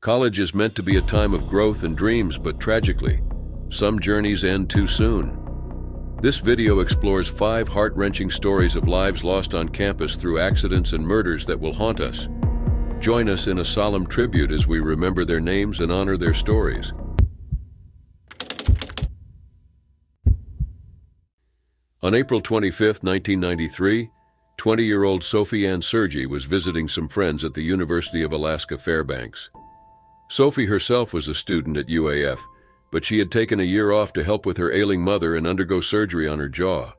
College is meant to be a time of growth and dreams, but tragically, some journeys end too soon. This video explores 5 heart-wrenching stories of lives lost on campus through accidents and murders that will haunt us. Join us in a solemn tribute as we remember their names and honor their stories. On April 25, 1993, 20-year-old Sophie Ann Sergi was visiting some friends at the University of Alaska Fairbanks. Sophie herself was a student at UAF, but she had taken a year off to help with her ailing mother and undergo surgery on her jaw.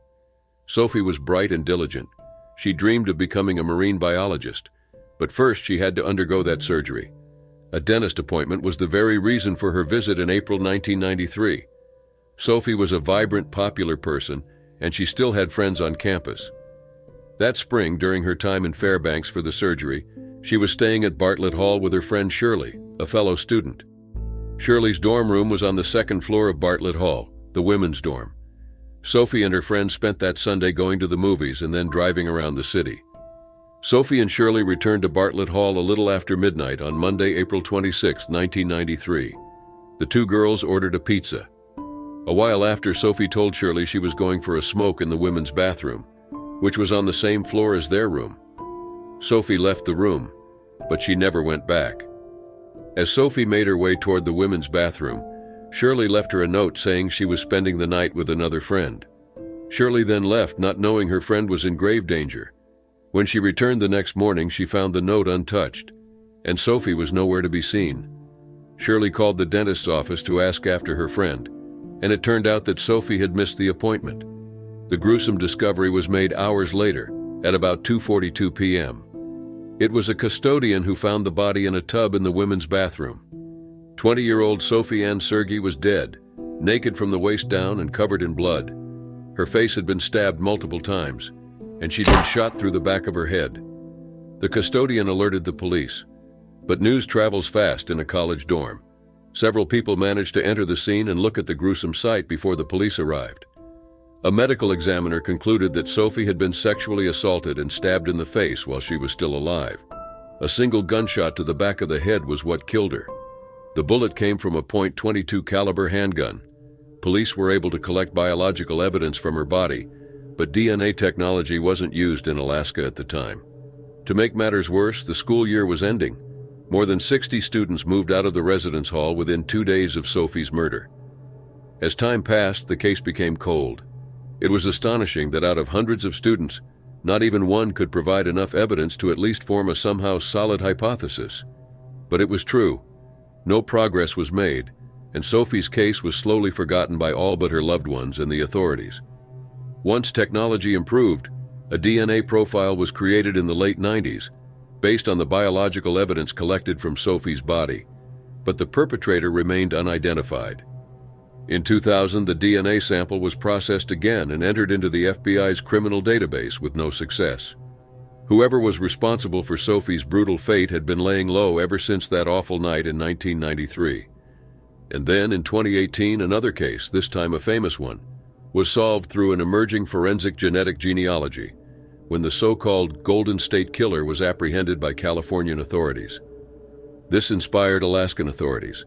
Sophie was bright and diligent. She dreamed of becoming a marine biologist, but first she had to undergo that surgery. A dentist appointment was the very reason for her visit in April 1993. Sophie was a vibrant, popular person, and she still had friends on campus. That spring, during her time in Fairbanks for the surgery, she was staying at Bartlett Hall with her friend Shirley, a fellow student. Shirley's dorm room was on the 2nd floor of Bartlett Hall, the women's dorm. Sophie and her friends spent that Sunday going to the movies and then driving around the city. Sophie and Shirley returned to Bartlett Hall a little after midnight on Monday, April 26, 1993. The two girls ordered a pizza. A while after, Sophie told Shirley she was going for a smoke in the women's bathroom, which was on the same floor as their room. Sophie left the room, but she never went back. As Sophie made her way toward the women's bathroom, Shirley left her a note saying she was spending the night with another friend. Shirley then left, not knowing her friend was in grave danger. When she returned the next morning, she found the note untouched, and Sophie was nowhere to be seen. Shirley called the dentist's office to ask after her friend, and it turned out that Sophie had missed the appointment. The gruesome discovery was made hours later, at about 2:42 p.m. It was a custodian who found the body in a tub in the women's bathroom. 20-year-old Sophie Ann Sergi was dead, naked from the waist down and covered in blood. Her face had been stabbed multiple times, and she'd been shot through the back of her head. The custodian alerted the police, but news travels fast in a college dorm. Several people managed to enter the scene and look at the gruesome sight before the police arrived. A medical examiner concluded that Sophie had been sexually assaulted and stabbed in the face while she was still alive. A single gunshot to the back of the head was what killed her. The bullet came from a .22 caliber handgun. Police were able to collect biological evidence from her body, but DNA technology wasn't used in Alaska at the time. To make matters worse, the school year was ending. More than 60 students moved out of the residence hall within 2 days of Sophie's murder. As time passed, the case became cold. It was astonishing that out of hundreds of students, not even one could provide enough evidence to at least form a somehow solid hypothesis. But it was true. No progress was made, and Sophie's case was slowly forgotten by all but her loved ones and the authorities. Once technology improved, a DNA profile was created in the late 90s, based on the biological evidence collected from Sophie's body, but the perpetrator remained unidentified. In 2000, the DNA sample was processed again and entered into the FBI's criminal database with no success. Whoever was responsible for Sophie's brutal fate had been laying low ever since that awful night in 1993. And then, in 2018, another case, this time a famous one, was solved through an emerging forensic genetic genealogy, when the so-called Golden State Killer was apprehended by Californian authorities. This inspired Alaskan authorities.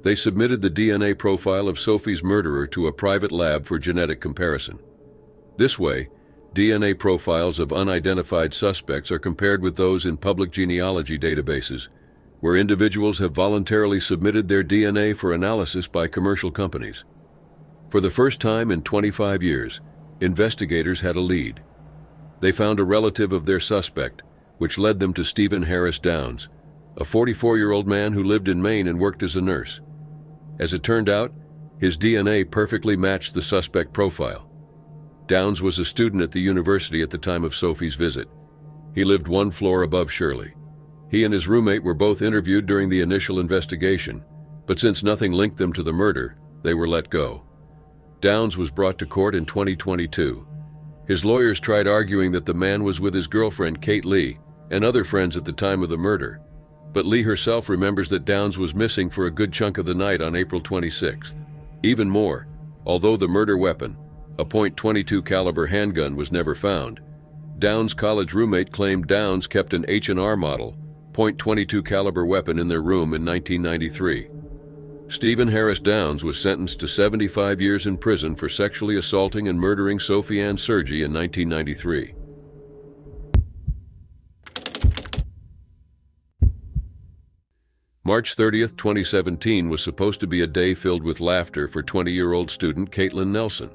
They submitted the DNA profile of Sophie's murderer to a private lab for genetic comparison. This way, DNA profiles of unidentified suspects are compared with those in public genealogy databases, where individuals have voluntarily submitted their DNA for analysis by commercial companies. For the first time in 25 years, investigators had a lead. They found a relative of their suspect, which led them to Stephen Harris Downs, a 44-year-old man who lived in Maine and worked as a nurse. As it turned out, his DNA perfectly matched the suspect profile. Downs was a student at the university at the time of Sophie's visit. He lived 1 floor above Shirley. He and his roommate were both interviewed during the initial investigation, but since nothing linked them to the murder, they were let go. Downs was brought to court in 2022. His lawyers tried arguing that the man was with his girlfriend Kate Lee and other friends at the time of the murder, but Lee herself remembers that Downs was missing for a good chunk of the night on April 26th. Even more, although the murder weapon, a .22 caliber handgun, was never found, Downs' college roommate claimed Downs kept an H&R model, .22 caliber weapon in their room in 1993. Stephen Harris Downs was sentenced to 75 years in prison for sexually assaulting and murdering Sophie Ann Sergi in 1993. March 30, 2017 was supposed to be a day filled with laughter for 20-year-old student Caitlin Nelson.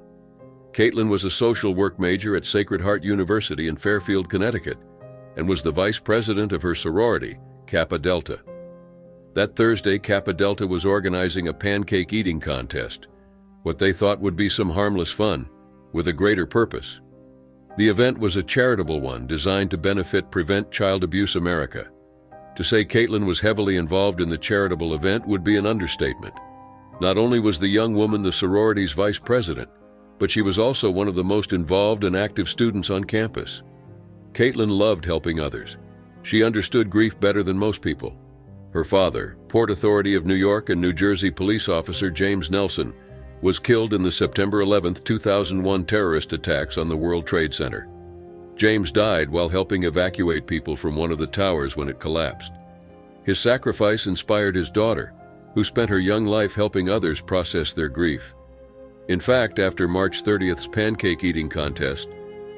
Caitlin was a social work major at Sacred Heart University in Fairfield, Connecticut, and was the vice president of her sorority, Kappa Delta. That Thursday, Kappa Delta was organizing a pancake eating contest, what they thought would be some harmless fun, with a greater purpose. The event was a charitable one designed to benefit Prevent Child Abuse America. To say Caitlin was heavily involved in the charitable event would be an understatement. Not only was the young woman the sorority's vice president, but she was also one of the most involved and active students on campus. Caitlin loved helping others. She understood grief better than most people. Her father, Port Authority of New York and New Jersey police officer James Nelson, was killed in the September 11, 2001 terrorist attacks on the World Trade Center. James died while helping evacuate people from one of the towers when it collapsed. His sacrifice inspired his daughter, who spent her young life helping others process their grief. In fact, after March 30th's pancake eating contest,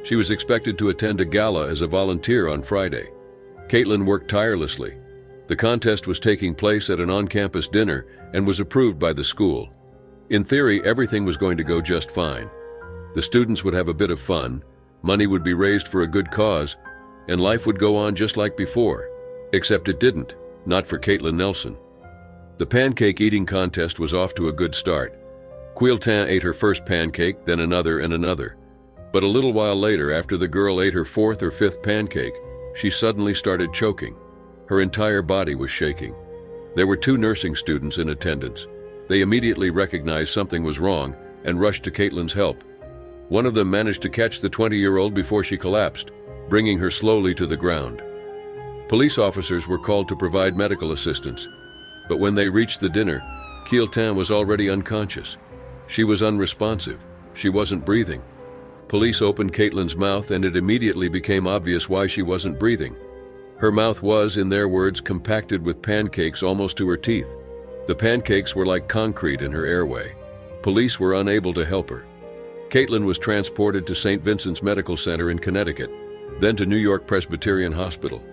she was expected to attend a gala as a volunteer on Friday. Caitlin worked tirelessly. The contest was taking place at an on-campus dinner and was approved by the school. In theory, everything was going to go just fine. The students would have a bit of fun, money would be raised for a good cause, and life would go on just like before. Except it didn't, not for Caitlin Nelson. The pancake eating contest was off to a good start. Quiltin ate her first pancake, then another and another. But a little while later, after the girl ate her fourth or fifth pancake, she suddenly started choking. Her entire body was shaking. There were 2 nursing students in attendance. They immediately recognized something was wrong and rushed to Caitlin's help. One of them managed to catch the 20-year-old before she collapsed, bringing her slowly to the ground. Police officers were called to provide medical assistance, but when they reached the dinner, Quiltin was already unconscious. She was unresponsive. She wasn't breathing. Police opened Caitlin's mouth and it immediately became obvious why she wasn't breathing. Her mouth was, in their words, compacted with pancakes almost to her teeth. The pancakes were like concrete in her airway. Police were unable to help her. Caitlin was transported to St. Vincent's Medical Center in Connecticut, then to New York Presbyterian Hospital.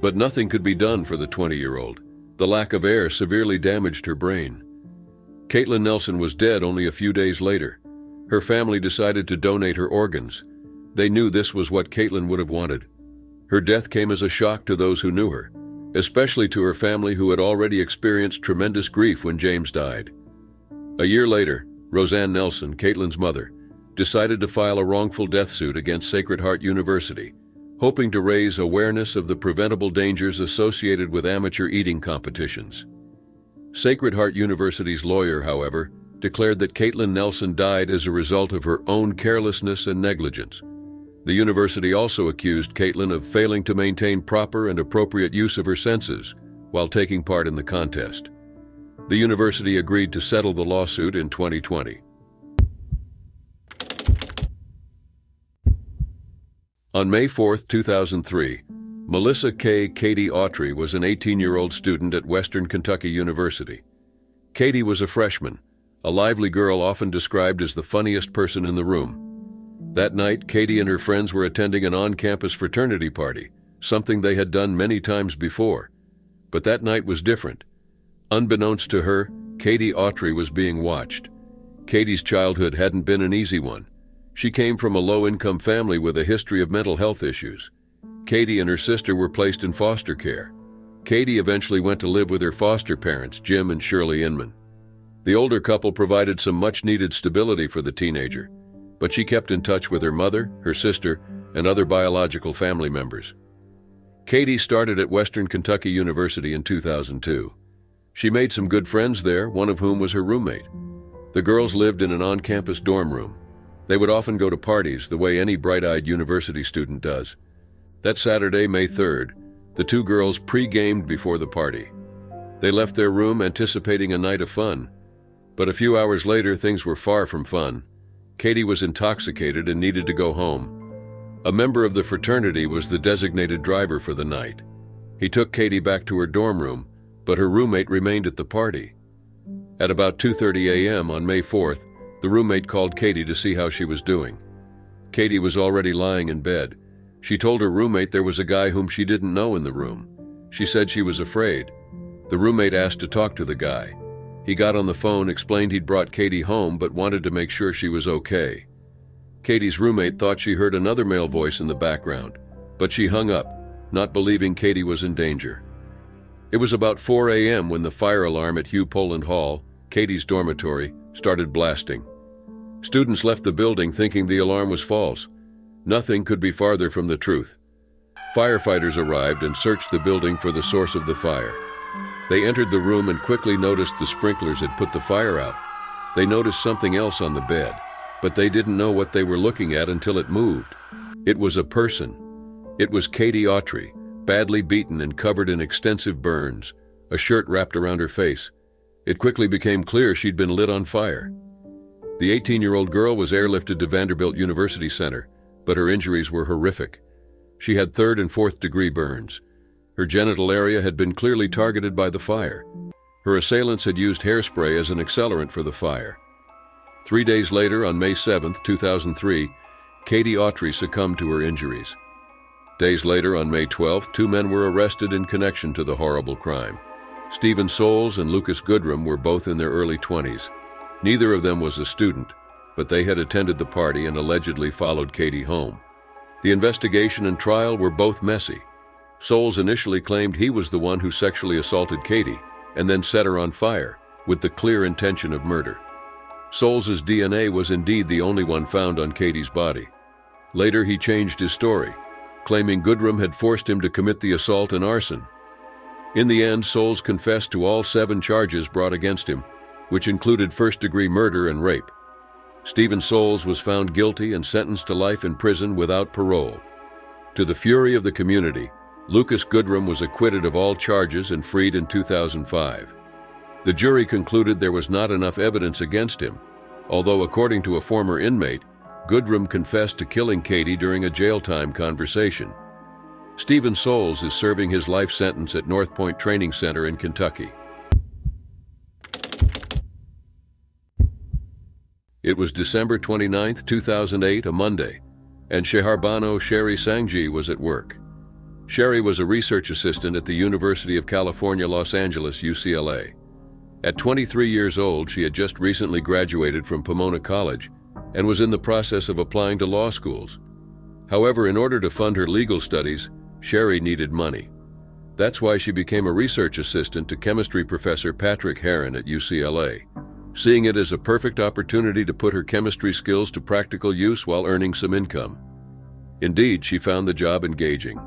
But nothing could be done for the 20-year-old. The lack of air severely damaged her brain. Caitlin Nelson was dead only a few days later. Her family decided to donate her organs. They knew this was what Caitlin would have wanted. Her death came as a shock to those who knew her, especially to her family who had already experienced tremendous grief when James died. A year later, Roseanne Nelson, Caitlin's mother, decided to file a wrongful death suit against Sacred Heart University, hoping to raise awareness of the preventable dangers associated with amateur eating competitions. Sacred Heart University's lawyer, however, declared that Caitlin Nelson died as a result of her own carelessness and negligence. The university also accused Caitlin of failing to maintain proper and appropriate use of her senses while taking part in the contest. The university agreed to settle the lawsuit in 2020. On May 4, 2003, Melissa K. Katie Autry was an 18-year-old student at Western Kentucky University. Katie was a freshman, a lively girl often described as the funniest person in the room. That night, Katie and her friends were attending an on-campus fraternity party, something they had done many times before. But that night was different. Unbeknownst to her, Katie Autry was being watched. Katie's childhood hadn't been an easy one. She came from a low-income family with a history of mental health issues. Katie and her sister were placed in foster care. Katie eventually went to live with her foster parents, Jim and Shirley Inman. The older couple provided some much-needed stability for the teenager, but she kept in touch with her mother, her sister, and other biological family members. Katie started at Western Kentucky University in 2002. She made some good friends there, one of whom was her roommate. The girls lived in an on-campus dorm room. They would often go to parties the way any bright-eyed university student does. That Saturday, May 3rd, the 2 girls pre-gamed before the party. They left their room anticipating a night of fun. But a few hours later, things were far from fun. Katie was intoxicated and needed to go home. A member of the fraternity was the designated driver for the night. He took Katie back to her dorm room, but her roommate remained at the party. At about 2:30 a.m. on May 4th, the roommate called Katie to see how she was doing. Katie was already lying in bed. She told her roommate there was a guy whom she didn't know in the room. She said she was afraid. The roommate asked to talk to the guy. He got on the phone, explained he'd brought Katie home but wanted to make sure she was okay. Katie's roommate thought she heard another male voice in the background, but she hung up, not believing Katie was in danger. It was about 4 a.m. when the fire alarm at Hugh Poland Hall, Katie's dormitory, started blasting. Students left the building thinking the alarm was false. Nothing could be farther from the truth. Firefighters arrived and searched the building for the source of the fire. They entered the room and quickly noticed the sprinklers had put the fire out. They noticed something else on the bed, but they didn't know what they were looking at until it moved. It was a person. It was Katie Autry, badly beaten and covered in extensive burns, a shirt wrapped around her face. It quickly became clear she'd been lit on fire. The 18-year-old girl was airlifted to Vanderbilt University Center, but her injuries were horrific. She had 3rd and 4th degree burns. Her genital area had been clearly targeted by the fire. Her assailants had used hairspray as an accelerant for the fire. 3 days later, on May 7, 2003, Katie Autry succumbed to her injuries. Days later, on May 12th, 2 men were arrested in connection to the horrible crime. Stephen Soules and Lucas Goodrum were both in their early 20s. Neither of them was a student, but they had attended the party and allegedly followed Katie home. The investigation and trial were both messy. Soules initially claimed he was the one who sexually assaulted Katie and then set her on fire, with the clear intention of murder. Soules' DNA was indeed the only one found on Katie's body. Later, he changed his story, claiming Goodrum had forced him to commit the assault and arson. In the end, Soules confessed to all 7 charges brought against him, which included first-degree murder and rape. Stephen Soules was found guilty and sentenced to life in prison without parole. To the fury of the community, Lucas Goodrum was acquitted of all charges and freed in 2005. The jury concluded there was not enough evidence against him, although according to a former inmate, Goodrum confessed to killing Katie during a jail time conversation. Stephen Soules is serving his life sentence at North Point Training Center in Kentucky. It was December 29, 2008, a Monday, and Sheharbano Sherry Sangji was at work. Sherry was a research assistant at the University of California, Los Angeles, UCLA. At 23 years old, she had just recently graduated from Pomona College and was in the process of applying to law schools. However, in order to fund her legal studies, Sherry needed money. That's why she became a research assistant to chemistry professor Patrick Heron at UCLA, seeing it as a perfect opportunity to put her chemistry skills to practical use while earning some income. Indeed, she found the job engaging.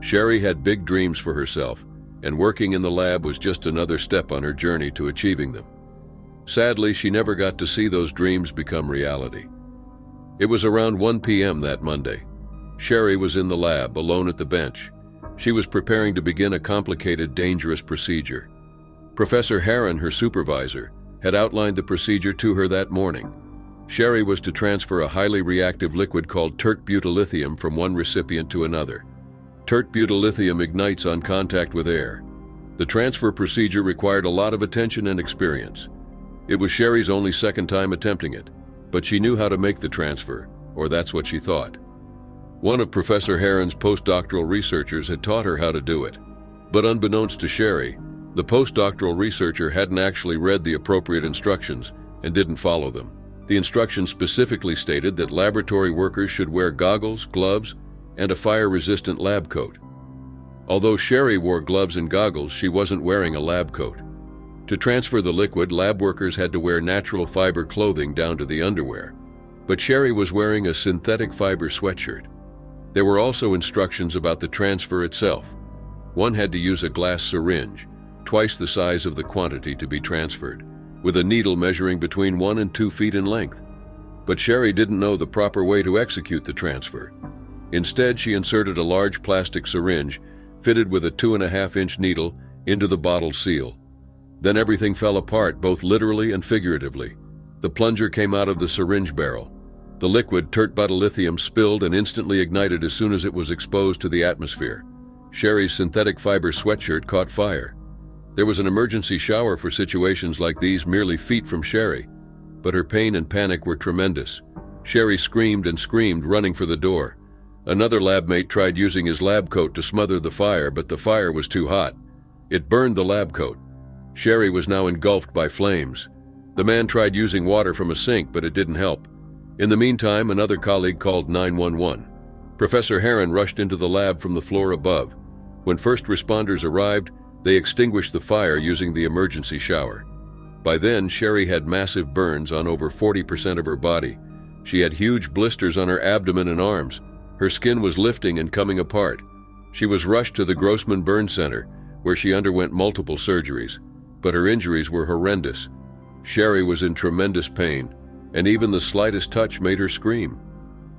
Sherry had big dreams for herself, and working in the lab was just another step on her journey to achieving them. Sadly, she never got to see those dreams become reality. It was around 1 p.m. that Monday. Sherry was in the lab, alone at the bench. She was preparing to begin a complicated, dangerous procedure. Professor Heron, her supervisor, had outlined the procedure to her that morning. Sherry was to transfer a highly reactive liquid called tert-butylithium from one recipient to another. Tert-butylithium ignites on contact with air. The transfer procedure required a lot of attention and experience. It was Sherry's only second time attempting it, but she knew how to make the transfer, or that's what she thought. One of Professor Heron's postdoctoral researchers had taught her how to do it, but unbeknownst to Sherry, the postdoctoral researcher hadn't actually read the appropriate instructions and didn't follow them. The instructions specifically stated that laboratory workers should wear goggles, gloves, and a fire-resistant lab coat. Although Sherry wore gloves and goggles, she wasn't wearing a lab coat. To transfer the liquid, lab workers had to wear natural fiber clothing down to the underwear, but Sherry was wearing a synthetic fiber sweatshirt. There were also instructions about the transfer itself. One had to use a glass syringe, twice the size of the quantity to be transferred, with a needle measuring between 1 and 2 feet in length. But Sherry didn't know the proper way to execute the transfer. Instead, she inserted a large plastic syringe, fitted with a 2.5-inch needle, into the bottle seal. Then everything fell apart, both literally and figuratively. The plunger came out of the syringe barrel. The liquid, tert-butylithium, spilled and instantly ignited as soon as it was exposed to the atmosphere. Sherry's synthetic fiber sweatshirt caught fire. There was an emergency shower for situations like these merely feet from Sherry, but her pain and panic were tremendous. Sherry screamed and screamed, running for the door. Another lab mate tried using his lab coat to smother the fire, but the fire was too hot. It burned the lab coat. Sherry was now engulfed by flames. The man tried using water from a sink, but it didn't help. In the meantime, another colleague called 911. Professor Heron rushed into the lab from the floor above. When first responders arrived, they extinguished the fire using the emergency shower. By then, Sherry had massive burns on over 40% of her body. She had huge blisters on her abdomen and arms. Her skin was lifting and coming apart. She was rushed to the Grossman Burn Center, where she underwent multiple surgeries, but her injuries were horrendous. Sherry was in tremendous pain, and even the slightest touch made her scream.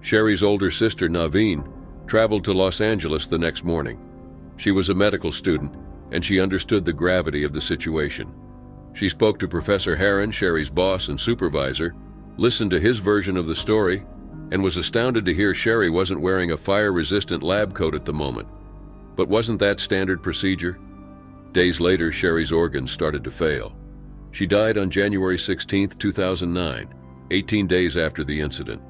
Sherry's older sister, Naveen, traveled to Los Angeles the next morning. She was a medical student, and she understood the gravity of the situation. She spoke to Professor Heron, Sherry's boss and supervisor, listened to his version of the story, and was astounded to hear Sherry wasn't wearing a fire-resistant lab coat at the moment. But wasn't that standard procedure? Days later, Sherry's organs started to fail. She died on January 16, 2009, 18 days after the incident.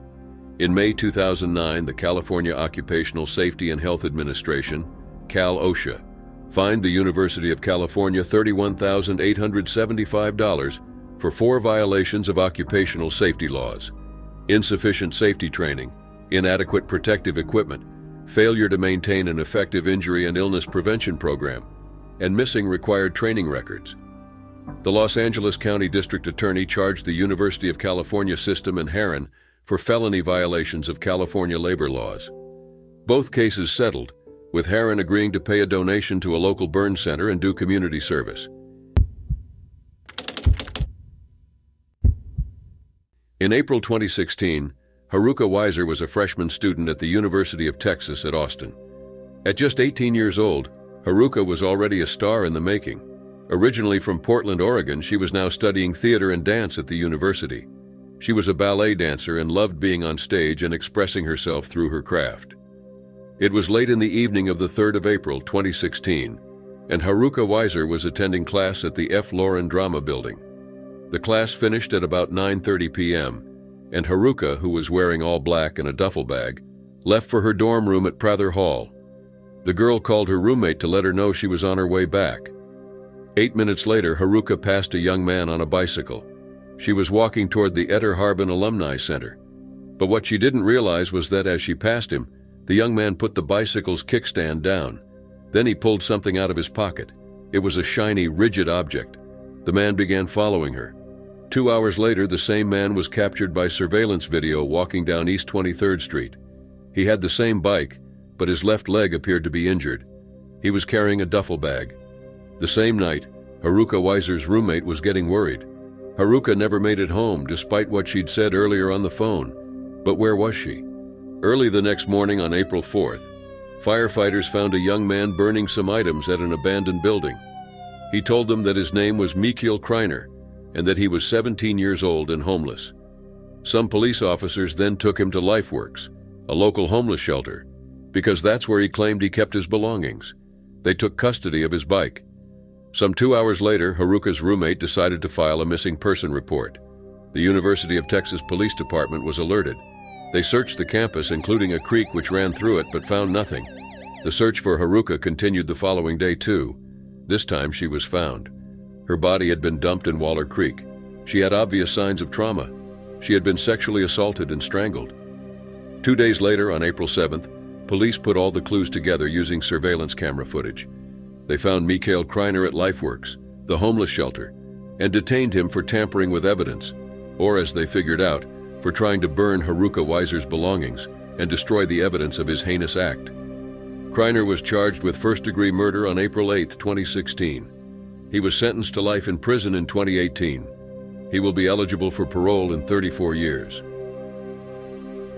In May 2009, the California Occupational Safety and Health Administration, Cal-OSHA, fined the University of California $31,875 for 4 violations of occupational safety laws: insufficient safety training, inadequate protective equipment, failure to maintain an effective injury and illness prevention program, and missing required training records. The Los Angeles County District Attorney charged the University of California system and Heron for felony violations of California labor laws. Both cases settled, with Heron agreeing to pay a donation to a local burn center and do community service. In April 2016, Haruka Weiser was a freshman student at the University of Texas at Austin. At just 18 years old, Haruka was already a star in the making. Originally from Portland, Oregon, she was now studying theater and dance at the university. She was a ballet dancer and loved being on stage and expressing herself through her craft. It was late in the evening of the 3rd of April, 2016, and Haruka Weiser was attending class at the F. Lauren Drama Building. The class finished at about 9:30 p.m., and Haruka, who was wearing all black and a duffel bag, left for her dorm room at Prather Hall. The girl called her roommate to let her know she was on her way back. 8 minutes later, Haruka passed a young man on a bicycle. She was walking toward the Eder Harbin Alumni Center. But what she didn't realize was that as she passed him, the young man put the bicycle's kickstand down. Then he pulled something out of his pocket. It was a shiny, rigid object. The man began following her. 2 hours later, the same man was captured by surveillance video walking down East 23rd Street. He had the same bike, but his left leg appeared to be injured. He was carrying a duffel bag. The same night, Haruka Weiser's roommate was getting worried. Haruka never made it home, despite what she'd said earlier on the phone. But where was she? Early the next morning on April 4th, firefighters found a young man burning some items at an abandoned building. He told them that his name was Mikhail Kreiner and that he was 17 years old and homeless. Some police officers then took him to LifeWorks, a local homeless shelter, because that's where he claimed he kept his belongings. They took custody of his bike. Some 2 hours later, Haruka's roommate decided to file a missing person report. The University of Texas Police Department was alerted. They searched the campus, including a creek which ran through it, but found nothing. The search for Haruka continued the following day too. This time she was found. Her body had been dumped in Waller Creek. She had obvious signs of trauma. She had been sexually assaulted and strangled. 2 days later, on April 7th, police put all the clues together using surveillance camera footage. They found Mikhail Kreiner at LifeWorks, the homeless shelter, and detained him for tampering with evidence, or as they figured out, for trying to burn Haruka Weiser's belongings and destroy the evidence of his heinous act. Kreiner was charged with first-degree murder on April 8, 2016. He was sentenced to life in prison in 2018. He will be eligible for parole in 34 years.